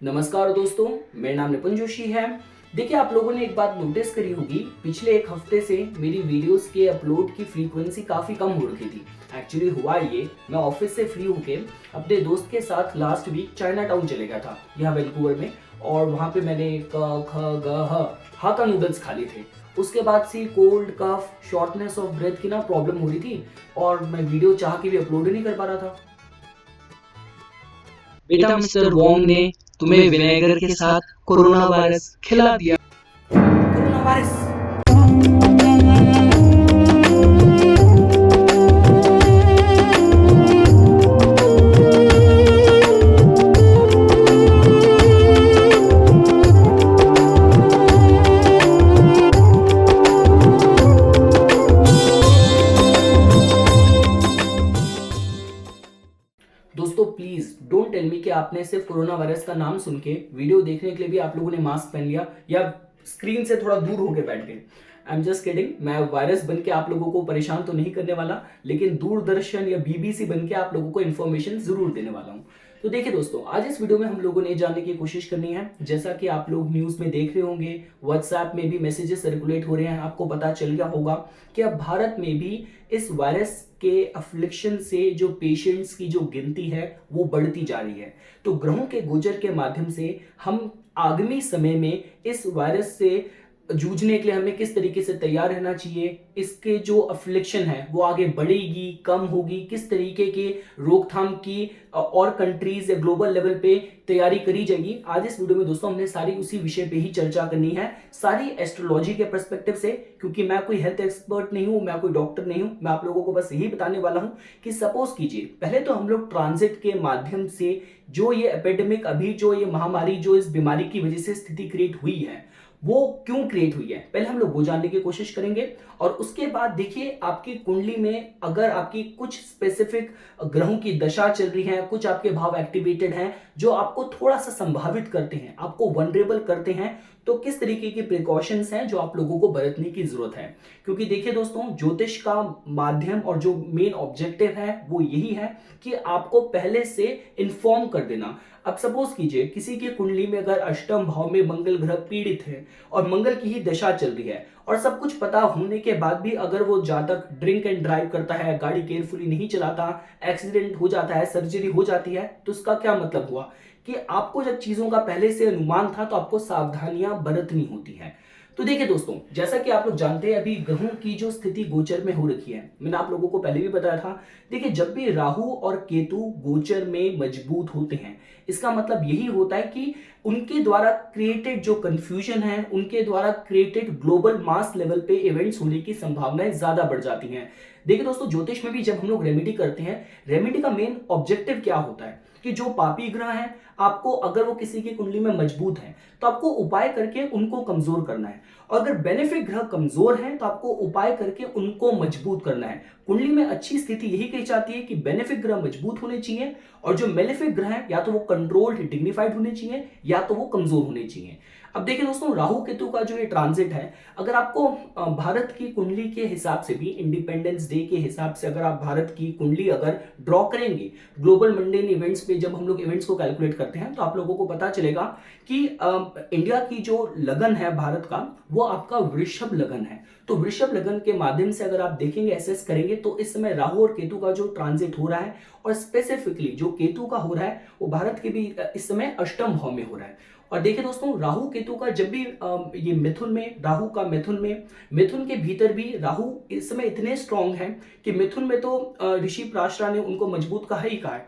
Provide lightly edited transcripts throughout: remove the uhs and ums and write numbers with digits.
नमस्कार दोस्तों, मेरा नाम निपुण जोशी है। देखिए, आप लोगों ने एक बात नोटिस करी होगी, पिछले एक हफ्ते से मेरी वीडियोस के अपलोड की फ्रीक्वेंसी काफ़ी कम हो रखी थी। एक्चुअली हुआ ये, मैं ऑफिस से फ्री होके अपने दोस्त के साथ लास्ट वीक चाइना टाउन चले गया था, यहाँ वैंकूवर में। और वहाँ पे मैंने क ख ग ह हाका नूडल्स खा लिए थे। उसके बाद से cold cough shortness of breath की ना प्रॉब्लम हो रही थी, और मैं वीडियो चाह के भी अपलोड ही नहीं कर पा रहा था। बेटा मिस्टर वोंग ने तुम्हें विनेगर के साथ कोरोना वायरस खिला दिया। Corona virus. दोस्तों प्लीज डोंट टेल मी कि आपने सिर्फ कोरोना वायरस का नाम सुन के वीडियो देखने के लिए भी आप लोगों ने मास्क पहन लिया या स्क्रीन से थोड़ा दूर होके बैठ गए। I am just kidding. मैं वायरस बन के आप लोगों को परेशान तो नहीं करने वाला, लेकिन दूरदर्शन या बीबीसी बन के आप लोगों को इन्फॉर्मेशन जरूर देने वाला हूँ। तो देखिए दोस्तों, आज इस वीडियो में हम लोगों ने जानने की कोशिश करनी है, जैसा कि आप लोग न्यूज में देख रहे होंगे, व्हाट्सएप में भी मैसेजेस सर्कुलेट हो रहे हैं, आपको पता चल गया होगा कि अब भारत में भी इस वायरस के अफ्लिक्शन से जो पेशेंट्स की जो गिनती है वो बढ़ती जा रही है। तो ग्रहों के गोचर के माध्यम से हम आगामी समय में इस वायरस से जूझने के लिए हमें किस तरीके से तैयार रहना चाहिए, इसके जो अफ्लिक्शन है वो आगे बढ़ेगी, कम होगी, किस तरीके के रोकथाम की और कंट्रीज या ग्लोबल लेवल पे तैयारी करी जाएगी। आज इस वीडियो में दोस्तों हमने सारी उसी विषय पे ही चर्चा करनी है, सारी एस्ट्रोलॉजी के पर्सपेक्टिव से। क्योंकि मैं कोई हेल्थ एक्सपर्ट नहीं हूं, मैं कोई डॉक्टर नहीं हूं, मैं आप लोगों को बस यही बताने वाला हूं कि सपोज कीजिए पहले तो हम लोग ट्रांजिट के माध्यम से जो ये एपिडेमिक, अभी जो ये महामारी जो इस बीमारी की वजह से स्थिति क्रिएट हुई है वो क्यों क्रिएट हुई है, पहले हम लोग वो जानने की कोशिश करेंगे। और उसके बाद देखिए, आपकी कुंडली में अगर आपकी कुछ स्पेसिफिक ग्रहों की दशा चल रही है, कुछ आपके भाव एक्टिवेटेड हैं जो आपको थोड़ा सा संभावित करते हैं, आपको वनरेबल करते हैं, तो किस तरीके की प्रिकॉशंस हैं जो आप लोगों को बरतने की जरूरत है। क्योंकि देखिए दोस्तों, ज्योतिष का माध्यम और जो मेन ऑब्जेक्टिव है वो यही है कि आपको पहले से इन्फॉर्म कर देना। अब सपोज कीजिए किसी की कुंडली में अगर अष्टम भाव में मंगल ग्रह पीड़ित है और मंगल की ही दशा चल रही है, और सब कुछ पता होने के बाद भी अगर वो जातक ड्रिंक एंड ड्राइव करता है, गाड़ी केयरफुली नहीं चलाता, एक्सीडेंट हो जाता है, सर्जरी हो जाती है, तो इसका क्या मतलब हुआ कि आपको जब चीजों का पहले से अनुमान था तो आपको सावधानियां बरतनी होती है। तो देखिए दोस्तों, जैसा कि आप लोग जानते हैं अभी ग्रहों की जो स्थिति गोचर में हो रखी है, मैंने आप लोगों को पहले भी बताया था। देखिए, जब भी राहु और केतु गोचर में मजबूत होते हैं, इसका मतलब यही होता है कि उनके द्वारा क्रिएटेड जो कंफ्यूजन है, उनके द्वारा क्रिएटेड ग्लोबल मास लेवल पे इवेंट्स होने की संभावनाएं ज्यादा बढ़ जाती हैं। देखिए दोस्तों, ज्योतिष में भी जब हम लोग रेमेडी करते हैं, रेमेडी का मेन ऑब्जेक्टिव क्या होता है कि जो पापी ग्रह हैं, आपको अगर वो किसी की कुंडली में मजबूत है तो आपको उपाय करके उनको कमजोर करना है, और अगर बेनिफिक ग्रह कमजोर हैं तो आपको उपाय करके उनको मजबूत करना है। कुंडली में अच्छी स्थिति यही कही जाती है कि बेनिफिक ग्रह मजबूत होने चाहिए, और जो मेलेफिक ग्रह हैं या तो वो कंट्रोल्ड डिग्निफाइड होने चाहिए या तो वो कमजोर होने चाहिए। अब देखिए दोस्तों, राहु केतु का जो ये ट्रांजिट है, अगर आपको भारत की कुंडली के हिसाब से भी, इंडिपेंडेंस डे के हिसाब से अगर आप भारत की कुंडली अगर ड्रॉ करेंगे ग्लोबल मंडेन इवेंट्स पे, जब हम लोग इवेंट्स को कैलकुलेट करते हैं, तो आप लोगों को पता चलेगा कि इंडिया की जो लगन है भारत का, वो आपका वृषभ लगन है। तो वृषभ लगन के माध्यम से अगर आप देखेंगे, एसेस करेंगे, तो इस समय राहु और केतु का जो ट्रांजिट हो रहा है, और स्पेसिफिकली जो केतु का हो रहा है वो भारत के भी इस समय अष्टम भाव में हो रहा है। और देखिए दोस्तों, राहु केतु का जब भी ये मिथुन में, राहु का मिथुन में, मिथुन के भीतर भी राहु इस समय इतने स्ट्रांग हैं कि मिथुन में तो ऋषि पराशरा ने उनको मजबूत कहा ही कहा है।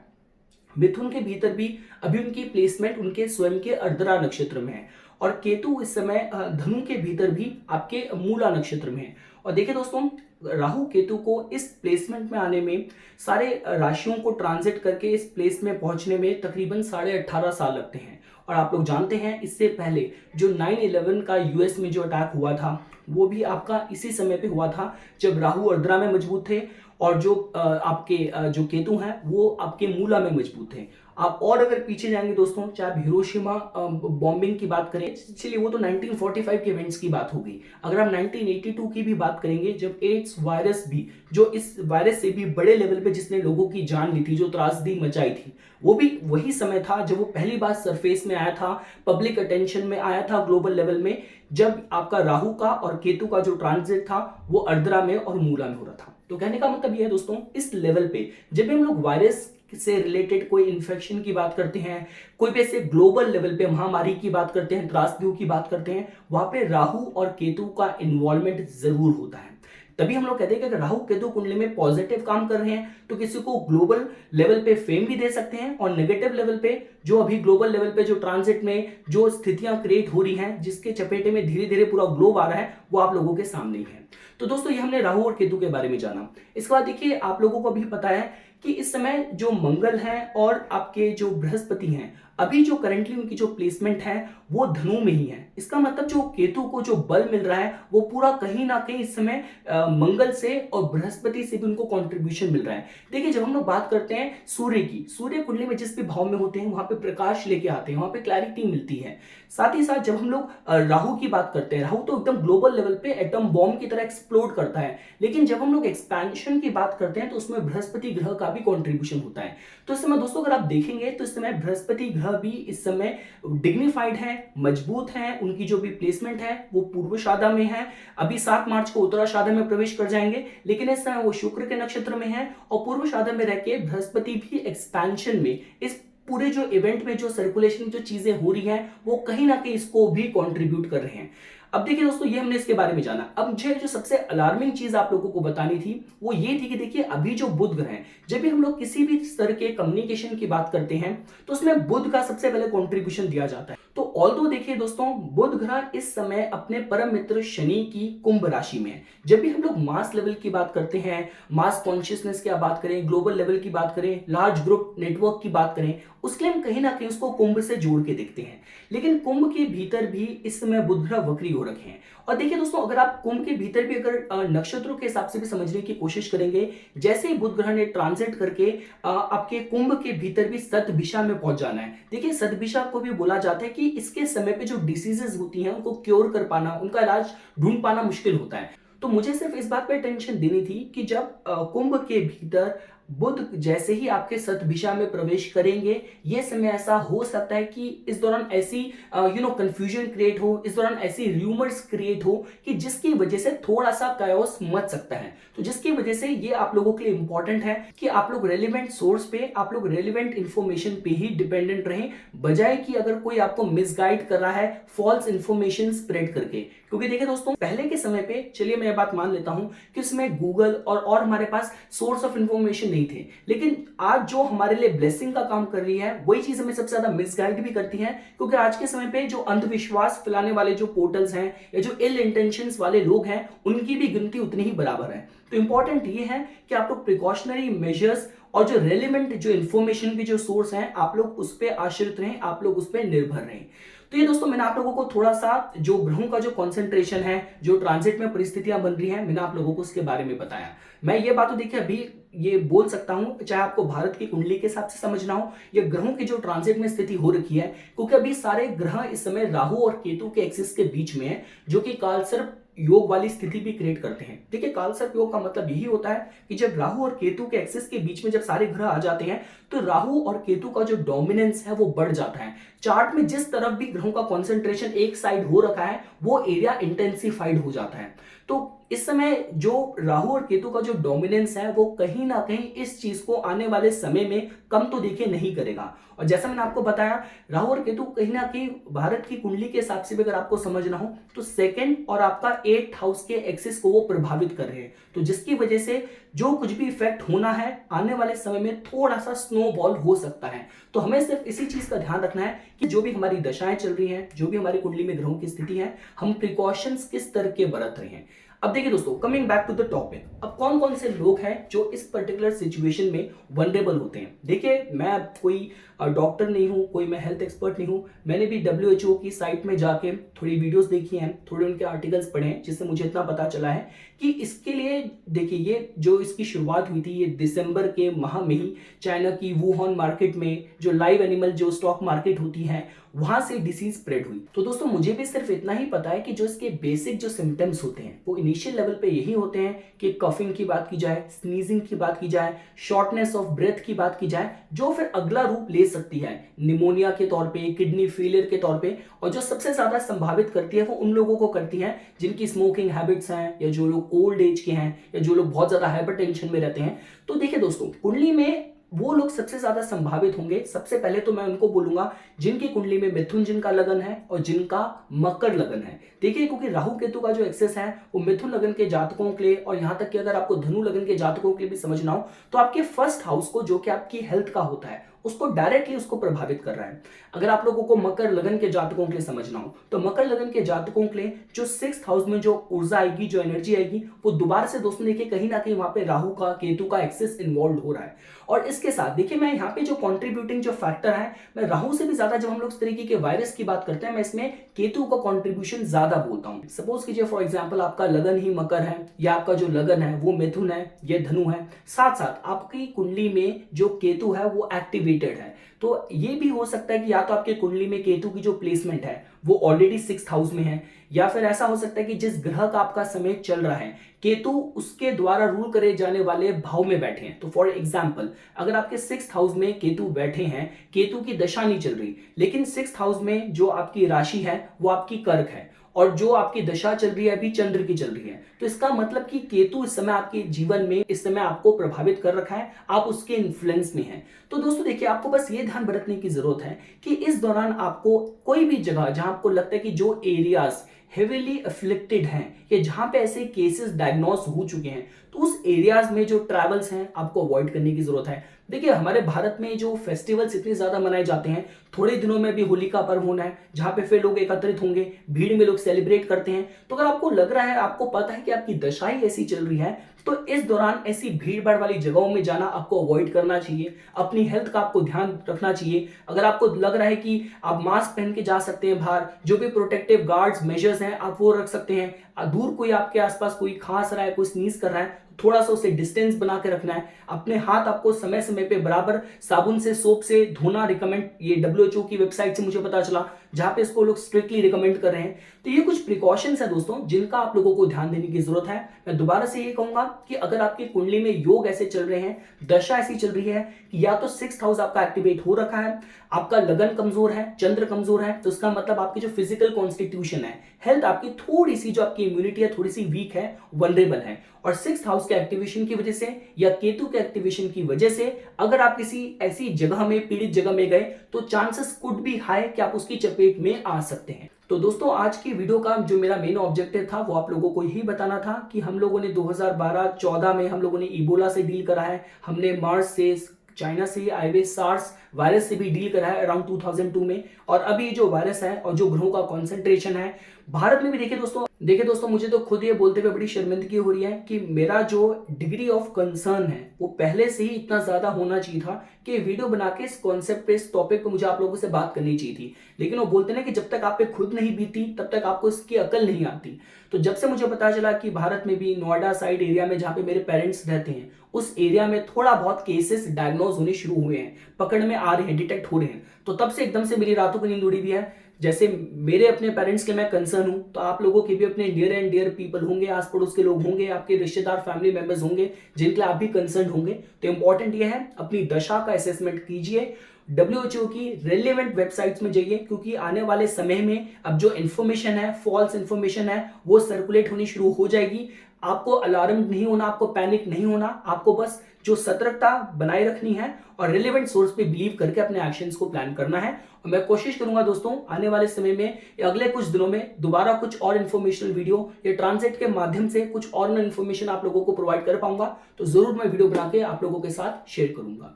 मिथुन के भीतर भी अभी उनकी प्लेसमेंट उनके स्वयं के अर्धरा नक्षत्र में है, और केतु इस समय धनु के भीतर भी आपके मूला नक्षत्र में है। और देखिए दोस्तों, राहु केतु को इस प्लेसमेंट में आने में, सारे राशियों को ट्रांजिट करके इस प्लेस में पहुंचने में तकरीबन 18.5 साल लगते हैं। और आप लोग जानते हैं इससे पहले जो 9/11 का यूएस में जो अटैक हुआ था, वो भी आपका इसी समय पे हुआ था जब राहु अर्द्रा में मजबूत थे, और जो आपके जो केतु हैं वो आपके मूला में मजबूत थे। आप और अगर पीछे जाएंगे दोस्तों, चाहे आप हिरोशिमा बॉम्बिंग की बात करें, चलिए वो तो 1945 के इवेंट्स की बात होगी। अगर आप 1982 की भी बात करेंगे, जब एड्स वायरस भी, जो इस वायरस से भी बड़े लेवल पे जिसने लोगों की जान ली थी, जो त्रासदी मचाई थी, वो भी वही समय था जब वो पहली बार सरफेस में आया था, पब्लिक अटेंशन में आया था ग्लोबल लेवल में, जब आपका राहु का और केतु का जो ट्रांजिट था वो अर्द्रा में और मूला में हो रहा था। तो कहने का मतलब यह है दोस्तों, इस लेवल पे जब भी हम लोग वायरस से रिलेटेड कोई इन्फेक्शन की बात करते हैं, कोई भी ऐसे ग्लोबल लेवल पे महामारी की बात करते हैं, त्रासदियों की बात करते हैं, वहां पे राहु और केतु का इन्वॉल्वमेंट जरूर होता है। तभी हम लोग कहते हैं कि अगर राहु केतु कुंडली में पॉजिटिव काम कर रहे हैं तो किसी को ग्लोबल लेवल पे फेम भी दे सकते हैं, और नेगेटिव लेवल पे जो अभी ग्लोबल लेवल पे जो ट्रांजिट में जो स्थितियां क्रिएट हो रही हैं, जिसके चपेटे में धीरे धीरे पूरा ग्लोब आ रहा है, वो आप लोगों के सामने ही है। तो दोस्तों ये हमने राहु और केतु के बारे में जाना। इसके बाद देखिए, आप लोगों को भी पता है कि इस समय जो मंगल है और आपके जो बृहस्पति हैं, अभी जो करंटली उनकी जो प्लेसमेंट है वो धनु में ही है। इसका मतलब जो केतु को जो बल मिल रहा है वो पूरा कहीं ना कहीं इस समय मंगल से और बृहस्पति से भी उनको कंट्रीब्यूशन मिल रहा है। देखिए, जब हम लोग बात करते हैं सूर्य की, सूर्य कुंडली में जिस भी भाव में होते हैं वहां पे प्रकाश लेके आते हैं, वहां पे क्लैरिटी मिलती है। साथ ही साथ जब हम लोग राहु की बात करते हैं, राहु तो एकदम ग्लोबल लेवल पे एटम बॉम्ब की तरह एक्सप्लोड करता है, लेकिन जब हम लोग एक्सपेंशन की बात करते हैं तो उसमें बृहस्पति ग्रह का भी कंट्रीब्यूशन होता है। तो इस समय दोस्तों अगर आप देखेंगे तो इस समय बृहस्पति ग्रह भी इस समय डिग्निफाइड है, मजबूत है, उनकी जो भी प्लेसमेंट है वो पूर्वाषाढ़ा में है। अभी 7 मार्च को उत्तराषाढ़ा में प्रवेश कर जाएंगे, लेकिन इस समय वो शुक्र के नक्षत्र में है, और पूर्वाषाढ़ा में रह के बृहस्पति भी एक्सपेंशन में, इस पूरे जो इवेंट में जो सर्कुलेशन जो चीजें हो रही हैं वो कहीं ना कहीं इसको भी कंट्रीब्यूट कर रहे हैं। अब देखिए दोस्तों, ये हमने इसके बारे में जाना। अब मुझे जो सबसे अलार्मिंग चीज आप लोगों को बतानी थी वो ये थी कि देखिए, अभी जो बुध ग्रह है, जब भी हम लोग किसी भी स्तर के कम्युनिकेशन की बात करते हैं तो उसमें बुध का सबसे पहले कंट्रीब्यूशन दिया जाता है। तो ऑल्दो देखिए दोस्तों, बुध ग्रह इस समय अपने परम मित्र शनि की कुंभ राशि में है। जब भी हम लोग मास लेवल की बात करते हैं, मास कॉन्शियसनेस की बात करें, ग्लोबल लेवल की बात करें, लार्ज ग्रुप नेटवर्क की बात करें, उसके लिए हम कहीं ना कहीं उसको कुंभ से जोड़ के देखते हैं। लेकिन कुंभ के भीतर भी इस समय बुध ग्रह वक्री हो रखे हैं। और देखिए दोस्तों, अगर आप कुंभ के भीतर भी अगर नक्षत्रों के हिसाब से भी समझने की कोशिश करेंगे, जैसे ही बुध ग्रह ने ट्रांजिट करके आपके कुंभ के भीतर भी सतभिषा में पहुंच जाना है। देखिए, सतभिषा को भी बोला जाता है कि इसके समय पे जो डिसीजेस होती हैं उनको क्योर कर पाना, उनका इलाज ढूंढ पाना मुश्किल होता है। तो मुझे सिर्फ इस बात पे टेंशन देनी थी कि जब कुंभ के भीतर बुध जैसे ही आपके सतभिषा में प्रवेश करेंगे, ये समय ऐसा हो सकता है कि इस दौरान ऐसी कंफ्यूजन क्रिएट हो, इस दौरान ऐसी र्यूमर्स क्रिएट हो कि जिसकी वजह से थोड़ा सा कायोस मच सकता है। तो जिसकी वजह से ये आप लोगों के लिए इंपॉर्टेंट है कि आप लोग रेलिवेंट सोर्स पे, आप लोग रेलिवेंट इंफॉर्मेशन पे ही डिपेंडेंट रहें, बजाय कि अगर कोई आपको मिसगाइड कर रहा है फॉल्स इंफॉर्मेशन स्प्रेड करके। क्योंकि देखिए दोस्तों, पहले के समय पे, चलिए मैं ये बात मान लेता हूं कि उसमें गूगल और हमारे पास सोर्स ऑफ इंफॉर्मेशन नहीं थे, लेकिन आज जो हमारे लिए ब्लेसिंग का काम कर रही है वही चीज हमें सबसे ज्यादा मिसगाइड भी करती है। क्योंकि आज के समय पे जो अंधविश्वास फैलाने वाले जो पोर्टल्स हैं या जो इल इंटेंशंस वाले लोग हैं, उनकी भी गिनती उतनी ही बराबर है। तो इंपॉर्टेंट ये है कि आप लोग प्रिकॉशनरी मेजर्स और जो रेलिवेंट जो इंफॉर्मेशन के जो सोर्स हैं, आप लोग उस पर आश्रित रहें, आप लोग उस पर निर्भर रहें। तो ये दोस्तों, मैंने आप लोगों को थोड़ा सा जो ग्रहों का जो कॉन्सेंट्रेशन है, जो ट्रांजिट में परिस्थितियां बन रही हैं, मैंने आप लोगों को उसके बारे में बताया। मैं ये बात तो देखिए अभी ये बोल सकता हूं, चाहे आपको भारत की कुंडली के हिसाब से समझना हो या ग्रहों की जो ट्रांजिट में स्थिति हो रखी है, क्योंकि अभी सारे ग्रह इस समय राहु और केतु के एक्सिस के बीच में है, जो कि कालसर्प योग वाली स्थिति भी क्रिएट करते हैं। देखिए, कालसर्प योग का मतलब यही होता है कि जब राहु और केतु के एक्सिस के बीच में जब सारे ग्रह आ जाते हैं तो राहु और केतु का जो डोमिनेंस है वो बढ़ जाता है। चार्ट में जिस तरफ भी ग्रहों का कंसंट्रेशन एक साइड हो रखा है वो एरिया इंटेंसिफाइड हो जाता है। तो इस समय जो राहु और केतु का जो डोमिनेंस है वो कहीं ना कहीं इस चीज को आने वाले समय में कम तो देखिए नहीं करेगा। और जैसा मैंने आपको बताया, राहु और केतु कहीं ना कहीं भारत की कुंडली के हिसाब से भी अगर आपको समझना हो तो सेकंड और आपका 8th हाउस के एक्सिस को वो प्रभावित कर रहे हैं। तो जिसकी वजह से जो कुछ भी इफेक्ट होना है आने वाले समय में थोड़ा सा स्नोबॉल हो सकता है। तो हमें सिर्फ इसी चीज का ध्यान रखना है कि जो भी हमारी दशाएं चल रही हैं, जो भी हमारी कुंडली में ग्रहों की स्थिति है, हम प्रिकॉशंस किस तरह के बरत रहे हैं। अब देखिए दोस्तों, coming back to the topic, अब कौन कौन से लोग हैं जो इस पर्टिकुलर सिचुएशन में वनरेबल होते हैं। देखिए, मैं कोई डॉक्टर नहीं हूँ, कोई मैं हेल्थ एक्सपर्ट नहीं हूँ। मैंने भी WHO की साइट में जाके थोड़ी वीडियोस देखी हैं, थोड़े उनके आर्टिकल्स पढ़े हैं, जिससे मुझे इतना पता चला है कि इसके लिए देखिए ये जो इसकी शुरुआत हुई थी ये दिसंबर के माह में ही चाइना की वुहान मार्केट में जो लाइव एनिमल जो स्टॉक मार्केट होती है वहां से डिसीज स्प्रेड हुई। तो दोस्तों मुझे भी सिर्फ इतना ही पता है कि जो इसके बेसिक जो सिम्टम्स होते हैं वो इनिशियल लेवल पे यही होते हैं कि कफिंग की बात की जाए, स्नीजिंग की बात की जाए, शॉर्टनेस ऑफ ब्रेथ की बात की जाए, जो फिर अगला रूप ले सकती है निमोनिया के तौर पे, किडनी फेलियर के तौर पे, और जो सबसे ज्यादा संभावित करती है वो उन लोगों को करती है जिनकी स्मोकिंग हैबिट्स हैं, या जो लोग ओल्ड एज के हैं, या जो लोग बहुत ज्यादा हाइपरटेंशन में रहते हैं। तो देखिए दोस्तों, कुंडली में वो लोग सबसे ज्यादा संभावित होंगे। सबसे पहले तो मैं उनको बोलूंगा जिनकी कुंडली में मिथुन जिनका लगन है और जिनका मकर लगन है। देखिए क्योंकि राहु केतु का जो एक्सेस है वो मिथुन लगन के जातकों के लिए, और यहां तक कि अगर आपको धनु लगन के जातकों के लिए भी समझना हो तो आपके फर्स्ट हाउस को, जो कि आपकी हेल्थ का होता है, उसको डायरेक्टली उसको प्रभावित कर रहा है। अगर आप लोगों को मकर लगन के जातकों के लिए समझना हो तो मकर लगन के जातकों के लिए जो 6th हाउस में जो ऊर्जा आएगी, जो एनर्जी आएगी, वो दोबारा से दोस्तों देखिए कहीं ना कहीं वहां पे राहु का, केतु का एक्सेस इन्वॉल्व हो रहा है। और इसके साथ देखिए मैं यहाँ पे जो कॉन्ट्रीब्यूटिंग जो फैक्टर है, मैं राहु से भी ज्यादा, जब हम लोग इस तरीके के वायरस की बात करते हैं, मैं इसमें केतु का कॉन्ट्रीब्यूशन ज्यादा बोलता हूँ। सपोज कीजिए फॉर एग्जाम्पल आपका लगन ही मकर है, या आपका जो लगन है वो मिथुन है, ये धनु है, साथ साथ आपकी कुंडली में जो केतु है वो एक्टिवेटेड है। तो ये भी हो सकता है कि या तो आपके कुंडली में केतु की जो प्लेसमेंट है वो ऑलरेडी 6th हाउस में है, या फिर ऐसा हो सकता है कि जिस ग्रह का आपका समय चल रहा है केतु उसके द्वारा रूल करे जाने वाले भाव में बैठे हैं। तो फॉर एग्जांपल अगर आपके 6th हाउस में केतु बैठे हैं, केतु की दशा नहीं चल रही, लेकिन 6th हाउस में जो आपकी राशि है वो आपकी कर्क है, और जो आपकी दशा चल रही है अभी चंद्र की चल रही है, तो इसका मतलब कि केतु इस समय आपके जीवन में, इस समय आपको प्रभावित कर रखा है, आप उसके इन्फ्लुएंस में हैं। तो दोस्तों देखिए आपको बस ये ध्यान बरतने की जरूरत है कि इस दौरान आपको कोई भी जगह जहां आपको लगता है कि जो एरियाज हेवीली अफ्लिक्टेड हैं, या जहां पे ऐसे केसेस डायग्नोस हो चुके हैं, तो उस एरियाज में जो ट्रैवल्स हैं आपको अवॉइड करने की जरूरत है। देखिए हमारे भारत में जो फेस्टिवल्स इतने ज्यादा मनाए जाते हैं, थोड़े दिनों में भी होली का पर्व होना है जहां पे फिर लोग एकत्रित होंगे, भीड़ में लोग सेलिब्रेट करते हैं। तो अगर आपको लग रहा है, आपको पता है कि आपकी दशा ही ऐसी चल रही है, तो इस दौरान ऐसी भीड़ भाड़ वाली जगहों में जाना आपको अवॉइड करना चाहिए। अपनी हेल्थ का आपको ध्यान रखना चाहिए। अगर आपको लग रहा है कि आप मास्क पहन के जा सकते हैं बाहर, जो भी प्रोटेक्टिव गार्ड्स मेजर्स हैं आप वो रख सकते हैं। दूर कोई आपके आसपास कोई खांस रहा है, कोई स्नीज कर रहा है, थोड़ा सा उसे डिस्टेंस बना के रखना है। अपने हाथ आपको समय समय पे बराबर साबुन से, सोप से धोना रिकमेंड, ये WHO की वेबसाइट से मुझे पता चला, जहां पे इसको लोग स्ट्रिक्टली रिकमेंड कर रहे हैं। तो ये कुछ प्रिकॉशंस है दोस्तों जिनका आप लोगों को ध्यान देने की जरूरत है। मैं दोबारा से ये कहूंगा कि अगर आपकी कुंडली में योग ऐसे चल रहे हैं, दशा ऐसी चल रही है कि या तो 6th हाउस आपका एक्टिवेट हो रखा है, आपका लगन कमजोर है, चंद्र कमजोर है, तो इसका मतलब आपकी जो फिजिकल कॉन्स्टिट्यूशन है, हेल्थ आपकी थोड़ी सी, जो आपकी इम्यूनिटी है थोड़ी सी वीक है, वनरेबल है, और 6th हाउस के एक्टिवेशन की वजह से या केतु के एक्टिवेशन की वजह से अगर आप किसी ऐसी जगह में, पीड़ित जगह में गए, तो चांसेस कुड बी हाई कि आप उसकी चपेट में आ सकते हैं। तो दोस्तों आज की वीडियो का जो मेरा मेन ऑब्जेक्टिव था वो आप लोगों को यही बताना था कि हम लोगों ने 2012-14 में हम लोगों ने इबोला से डील करा है, हमने मार्स से, चाइना से आए हुए सार्स वायरस से भी डील करा है अराउंड 2002 में, और अभी जो वायरस है और जो ग्रहों का कॉन्सेंट्रेशन है भारत में भी देखिए दोस्तों मुझे तो खुद ये बोलते हुए बड़ी शर्मिंदगी हो रही है कि मेरा जो डिग्री ऑफ कंसर्न है वो पहले से ही इतना ज्यादा होना चाहिए था कि वीडियो बना के इस कॉन्सेप्ट पे, इस टॉपिक पे मुझे आप लोगों से बात करनी चाहिए थी। लेकिन वो बोलते ना कि जब तक आप पे खुद नहीं बीती तब तक आपको इसकी अकल नहीं आती। तो जब से मुझे पता चला कि भारत में भी नोएडा साइड एरिया में जहाँ पे मेरे पेरेंट्स रहते हैं, उस एरिया में थोड़ा बहुत केसेस डायग्नोज होने शुरू हुए हैं, पकड़ में आ रहे हैं, डिटेक्ट हो रहे हैं, तो तब से एकदम से मेरी रातों की नींद उड़ी हुई है। जैसे मेरे अपने पेरेंट्स के मैं कंसर्न हूं, तो आप लोगों के भी अपने नियर एंड डियर पीपल होंगे, आस पड़ोस के लोग होंगे, आपके रिश्तेदार, फैमिली मेंबर्स होंगे जिनके आप भी कंसर्न होंगे। तो इंपॉर्टेंट ये है अपनी दशा का असेसमेंट कीजिए, WHO की रेलेवेंट वेबसाइट्स में जाइए, क्योंकि आने वाले समय में अब जो इन्फॉर्मेशन है, फॉल्स इन्फॉर्मेशन है, वो सर्कुलेट होनी शुरू हो जाएगी। आपको अलार्म नहीं होना, आपको पैनिक नहीं होना, आपको बस जो सतर्कता बनाए रखनी है और रिलेवेंट सोर्स पे बिलीव करके अपने एक्शंस को प्लान करना है। और मैं कोशिश करूंगा दोस्तों आने वाले समय में, अगले कुछ दिनों में दोबारा कुछ और इन्फॉर्मेशनल वीडियो या ट्रांजिट के माध्यम से कुछ और इन्फॉर्मेशन आप लोगों को प्रोवाइड कर पाऊंगा, तो जरूर मैं वीडियो बना के आप लोगों के साथ शेयर करूंगा।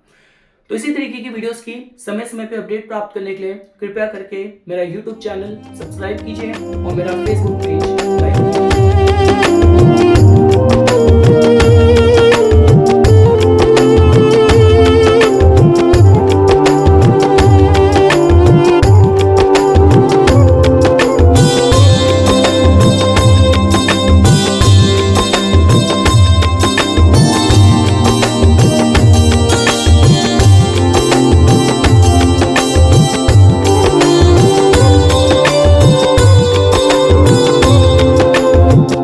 तो इसी तरीके की वीडियोस की समय समय पे अपडेट प्राप्त करने के लिए कृपया करके मेरा YouTube चैनल सब्सक्राइब कीजिए और मेरा Facebook पेज लाइक कीजिए।